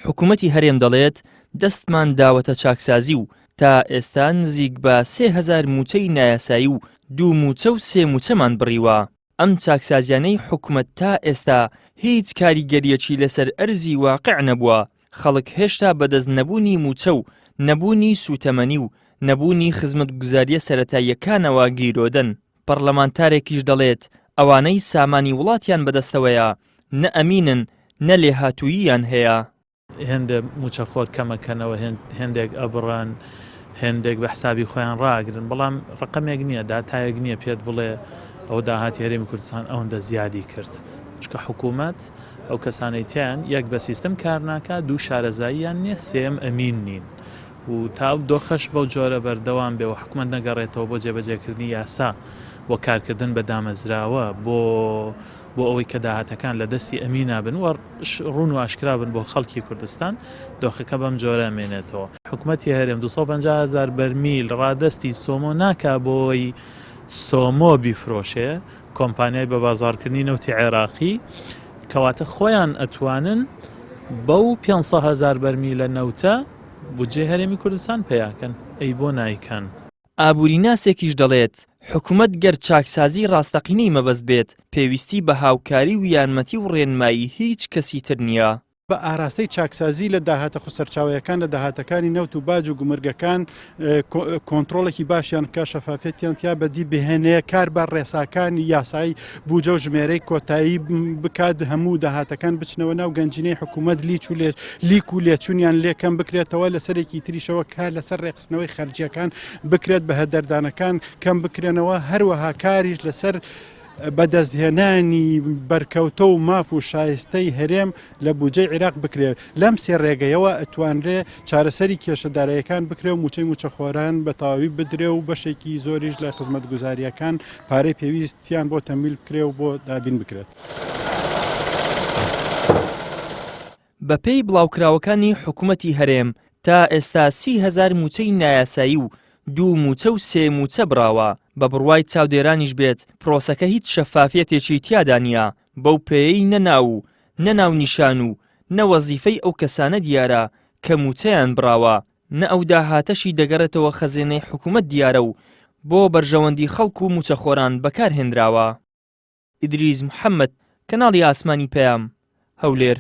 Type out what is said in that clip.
حکوومەتی هەرێم دەڵێت دەستمان داوەتە چاکسازی و تا ئێستا نزیک بە 3000 موچەی نایاسایی و 2 موچە و 3 موچەمان بڕیوە. ئەم چاکسازیانەی حکوومەت تا ئێستا هیچ کاریگەریەکی لەسەر ئەرزی واقع نەبووە. خەڵک هێشتا بەدەست نەبوونی موچە و نەبوونی سوتەمەنی و نەبوونی خزمەتگوزاریە سەرەتاییەکانەوە گیرۆدەن. پەرلەمانتارێکیش دەڵێت ئەوانەی سامانی وڵاتیان بەدەستەوەیە نە ئەمینن نە لێهاتووییان هەیە. هێندە موچەخۆر کەمەکەنەوە هێندێک ئەبڕان هێندێک بە حسابی خۆیان ڕاگرن بەڵام ڕقمێک نییە داتایەک نییە پێت بڵێ ئەو داهاتی هەرێمی کوردستان ئەوەندە زیادی کرد چکە حکوومەت ئەو کەسانەی تیان یەک بە سیستم کار ناکات دوو شارەزاییان نییە سێم ئەمین نین و تا دۆخەش بەو جۆرە بەردەوام بێ و حکوومەت نەگەڕێتەوە بۆ جێبەجێکردنی یاسا بۆ کارکردن بە دامەزراوە بۆ ئەوەی کە داهاتەکان لە دەستی ئەمینا بن و ڕوون و ئاشکرا بن بۆ خەڵکی کوردستان دۆخەکە بەم جۆرە مێنێتەوە. حکوومەتی هەرێم 250,000 بەرمیل ڕادەستی سۆمۆ ناکا بۆی سۆمۆ بیفرۆشێ کۆمپانیای بە بازارکردنی نەوتی عێراقی کەواتە خۆیان ئەتوانن بەو 500,000 بەرمیلە نەوتە بودجێ هەرێمی کوردستان پێیاکەن ئەی بۆ نایکەن. ئابووری ناسێکیش دەڵێت حکوومەت گەر چاکسازی ڕاستەقینەی مەبەست بێت پێویستی بە هاوکاری و یارمەتی و ڕێنمایی هیچ کەسی تر نییە. بە ئاراستەی چاکسازی لە داهاتە خودسەرچاویەکان لە داهاتەکانی نەوت و باج و گومرگەکان کۆنتڕۆڵێکی باشیان کە شەفافێتیان تیا بەدی بهێنەیە کار بە ڕێساکانی یاسایی بوجە و ژمێرەی کۆتایی بکات هەموو داهاتەکان بچنەوە ناو گەنجینەی حکوومەت لیک و لێچوونیان لێکەم بکرێتەوە لە سەرێکی تریشەوە کار لەسەر ڕێخستنەوەی خەرجیەکان بکرێت بە هەدەردانەکان کەم بکرێنەوە هەروەها کاریش لەسەر بەدەستهێنانی بەرکەوتە و ماف و شایستەی هەرێم لە بودجەی عێراق بکرێت لەم سێ ڕێگەیەوە ئەتوانرێ چارەسەری کێشەدارەیەکان بکرێ و موچەی موچەخۆران بە تەواوی بدرێ و بەشێکی زۆریش لە خزمەتگوزاریەکان پارەی پێویستیان بۆ تەمیل بکرێ و بۆ دابین بکرێت. بەپێی بڵاوکراوەکانی حکوومەتی هەرێم تا ئێستا 30,000 موچەی نایاسایی و 2 موچە و 3 موچە براوە. بە بڕوای چاودێرانیش بێت پرۆسەکە هیچ شەفافیەتێکی تیادا نییە بەو پێیەی نەناو نیشان و نەوەزیفەی ئەو کەسانە دیارە کە موچەیان براوە نە ئەو داهاتەشی دەگەڕێتەوە خەزێنەی حکوومەت دیارە و بۆ بەرژەوەندی خەڵک و موچەخۆران بەکارهێنراوە. ئیدریس محەممەد کەناڵی ئاسمانی پەیام هەولێر.